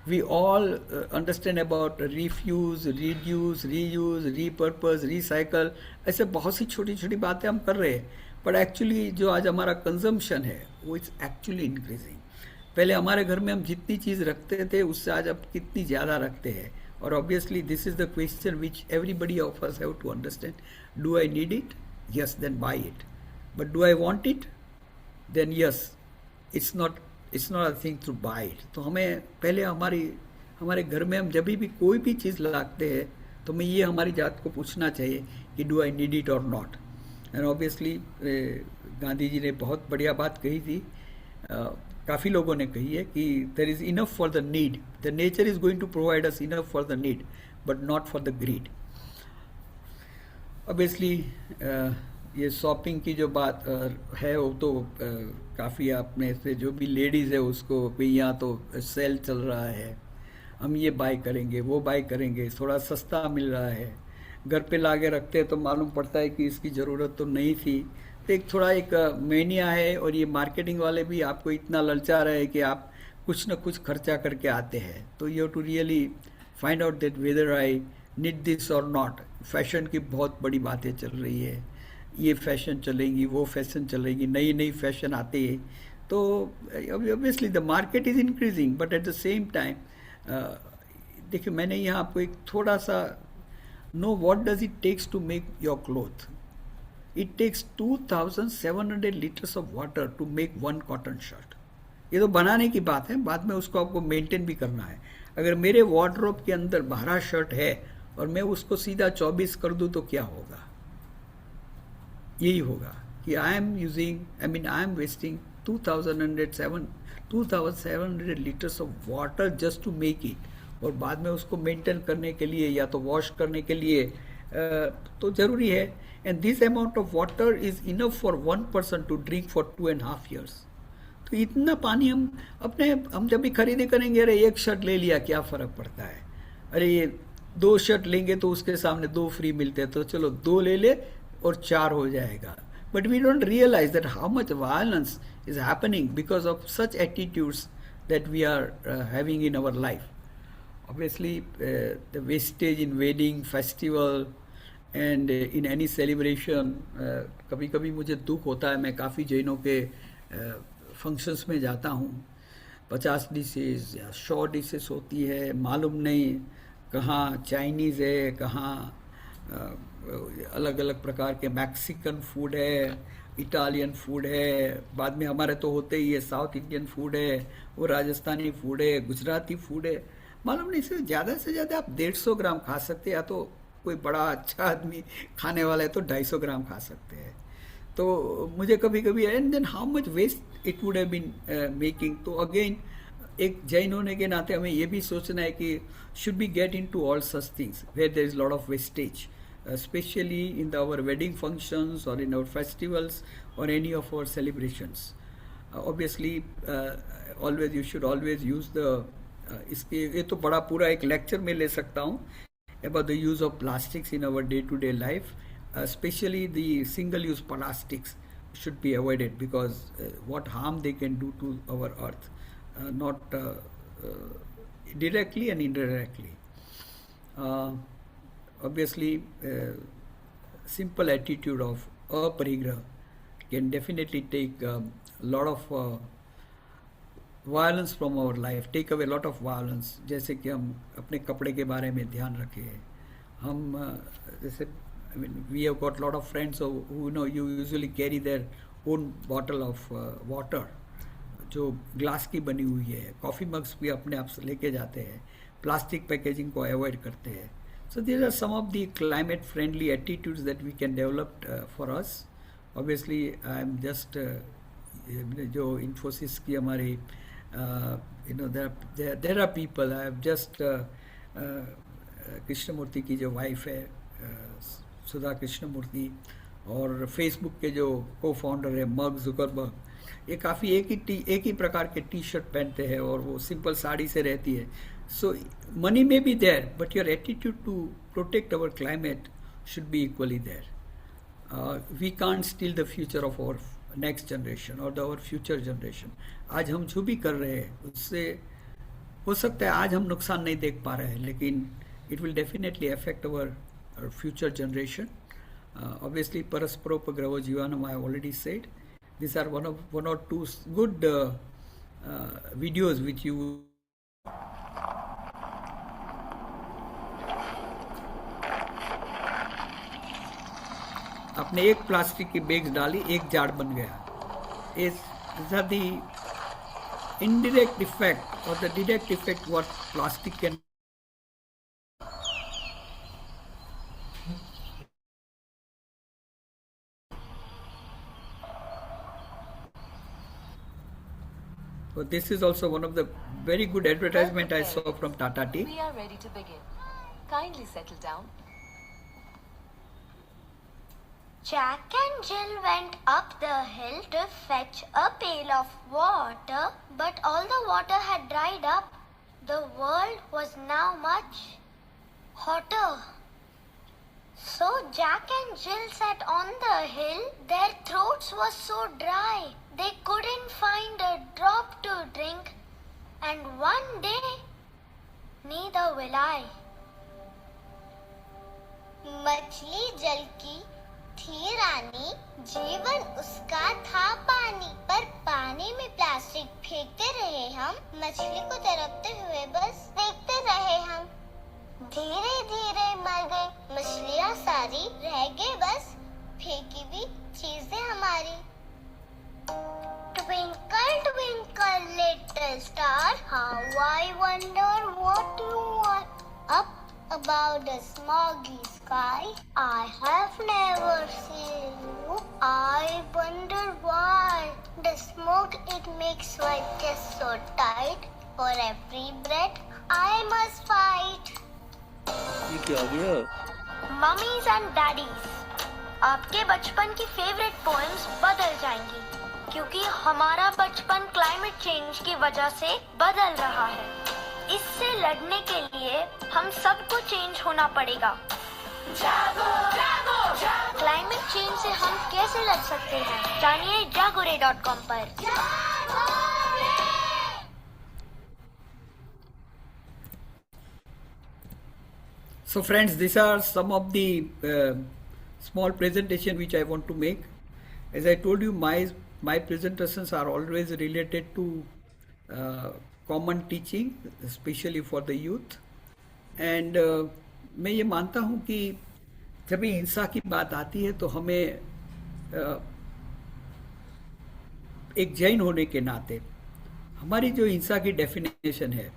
We all understand about refuse, reduce, reuse, repurpose, recycle, ऐसे बहुत सी छोटी छोटी बातें हम कर रहे हैं, बट एक्चुअली जो आज हमारा कंजम्पशन है वो इट्स एक्चुअली इंक्रीजिंग. पहले हमारे घर में हम जितनी चीज़ रखते थे उससे आज अब कितनी ज़्यादा रखते हैं. और obviously this is the question which everybody of us have to understand. Do I need it? Yes, then buy it. But do I want it? Then yes, it's not a thing to buy it. तो हमें पहले हमारे घर में हम जब भी कोई भी चीज़ लाते हैं तो हमें ये हमारी जात को पूछना चाहिए कि डू आई नीड इट और not. And obviously Gandhi ji ने बहुत बढ़िया बात कही थी, काफ़ी लोगों ने कही है कि there is enough for the need. The nature is going to provide us enough for the need but not for the greed. Obviously ये शॉपिंग की जो बात है वो तो काफ़ी आपने से जो भी लेडीज़ है उसको भाई यहाँ तो सेल चल रहा है, हम ये बाय करेंगे वो बाय करेंगे, थोड़ा सस्ता मिल रहा है, घर पे लाके रखते हैं तो मालूम पड़ता है कि इसकी ज़रूरत तो नहीं थी. तो एक थोड़ा एक मेनिया है और ये मार्केटिंग वाले भी आपको इतना ललचा रहे हैं कि आप कुछ ना कुछ खर्चा करके आते हैं. तो you have to really find out that whether I need this or not. Fashion की बहुत बड़ी बातें चल रही है, ये फैशन चलेंगी वो फैशन चलेंगी, नई नई फैशन आती है. तो obviously the market is increasing but at the same time देखिए मैंने यहाँ आपको एक थोड़ा सा know what does it takes to make your cloth. It takes 2700 litres of water to make one cotton shirt. ये तो बनाने की बात है, बाद में उसको आपको मेंटेन भी करना है. अगर मेरे वार्डरोब के अंदर 12 शर्ट है और मैं उसको सीधा 24 कर दूं तो क्या होगा? यही होगा कि I am wasting 2700 litres of water just to make it. और बाद में उसको मेंटेन करने के लिए या तो वॉश करने के लिए तो ज़रूरी है. And this amount of water is enough for 1 person to drink for 2.5 years. तो इतना पानी हम जब भी खरीदी करेंगे, अरे एक शर्ट ले लिया क्या फ़र्क पड़ता है, अरे ये 2 शर्ट लेंगे तो उसके सामने 2 फ्री मिलते हैं तो चलो 2 ले ले और 4 हो जाएगा. But we don't realise that how much violence is happening because of such attitudes that we are having in our life. Obviously, the wastage in wedding, festival and in any celebration, कभी कभी मुझे दुख होता है. मैं काफ़ी जैनों के फंक्शंस में जाता हूँ. 50 डिशेज या 100 डिशेस होती है, मालूम नहीं कहाँ चाइनीज़ है, कहाँ अलग अलग प्रकार के मैक्सिकन फूड है, इटालियन फूड है, बाद में हमारे तो होते ही है साउथ इंडियन फूड है, वो राजस्थानी फूड है, गुजराती फूड है. मालूम नहीं, से ज़्यादा आप 150 ग्राम खा सकते हैं, या तो कोई बड़ा अच्छा आदमी खाने वाला है तो 250 ग्राम खा सकते हैं. तो मुझे कभी कभी and then how much waste it would have been making. तो अगेन एक जैन होने के नाते हमें ये भी सोचना है कि should be get into all such things where there is lot of wastage, especially in our wedding functions or in our festivals or any of our celebrations. Obviously, always you should always use the इसके ये तो बड़ा पूरा एक lecture में ले सकता हूँ about the use of plastics in our day-to-day life, especially the single-use plastics should be avoided because what harm they can do to our earth, not directly and indirectly. Obviously, simple attitude of aparigraha can definitely take a lot of violence from our life, take away lot of violence. जैसे कि हम अपने कपड़े के बारे में ध्यान रखें. हम जैसे we have got lot of friends who know you usually carry their own bottle of water जो ग्लास की बनी हुई है. कॉफ़ी मग्स भी अपने आप से लेके जाते हैं. प्लास्टिक पैकेजिंग को अवॉइड करते हैं. So these are some of the climate friendly attitudes that we can develop for us. Obviously, I am just जो Infosys की हमारी there are people. I have just Krishnamurthy की जो वाइफ है सुधा कृष्णमूर्ति, और फेसबुक के जो को फाउंडर है मार्क जुकरबर्ग, ये काफ़ी एक ही प्रकार के टी शर्ट पहनते हैं और वो सिंपल साड़ी से रहती है. So money may be there, but your attitude to protect our climate should be equally there. We can't steal the future of our next generation or our future generation. आज हम जो भी कर रहे हैं उससे हो सकता है आज हम नुकसान नहीं देख पा रहे हैं, लेकिन it will definitely affect our future generation. Obviously, Parasparo Gravo Jivanam I have already said. These are one or two good videos which you आपने एक प्लास्टिक की बैग्स डाली, एक जार बन गया. Is the indirect effect or the direct effect what plastic can. So this is also one of the very good advertisement I saw from Tata Tea. We are ready to begin. Kindly settle down. Jack and Jill went up the hill to fetch a pail of water, but all the water had dried up. The world was now much hotter. So Jack and Jill sat on the hill. Their throats were so dry, they couldn't find a drop to drink. And one day, neither will I. मछली जल की थी रानी, जीवन उसका था पानी, पर पानी में प्लास्टिक फेंकते रहे हम, मछली को तरपते हुए बस देखते रहे हम. धीरे धीरे मर गई मछलियाँ सारी, रह गए बस फेंकी भी चीजें हमारी. Twinkle, twinkle, little star, how I wonder what you are. Up above the smoggy sky, I have never seen you. I wonder why. The smoke, it makes my chest so tight. For every breath, I must fight. ये क्या हो गया? Mummies and daddies, आपके बचपन की favourite poems बदल जाएंगी, क्योंकि हमारा बचपन क्लाइमेट चेंज की वजह से बदल रहा है. इससे लड़ने के लिए हम सबको चेंज होना पड़ेगा. क्लाइमेट चेंज से हम कैसे लड़ सकते हैं, जानिए jagoray.com पर. So friends, these are some of the small presentation which I want to make. As I told you, my presentations are always related to common teaching, especially for the youth. And मैं ये मानता हूँ कि जब भी हिंसा की बात आती है तो हमें एक जैन होने के नाते हमारी जो हिंसा की डेफिनेशन है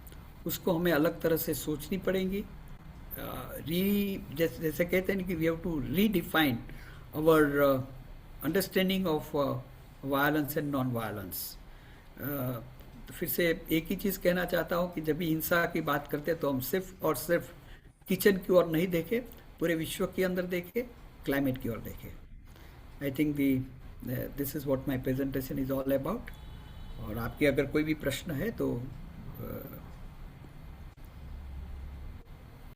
उसको हमें अलग तरह से सोचनी पड़ेगी. जैसे कहते हैं कि we have to redefine our understanding of violence and non violence. तो फिर से एक ही चीज़ कहना चाहता हूँ कि जब भी हिंसा की बात करते हैं तो हम सिर्फ और सिर्फ किचन की ओर नहीं देखें, पूरे विश्व के अंदर देखें, क्लाइमेट की ओर देखें. I think this is what my presentation is all about. और आपके अगर कोई भी प्रश्न है तो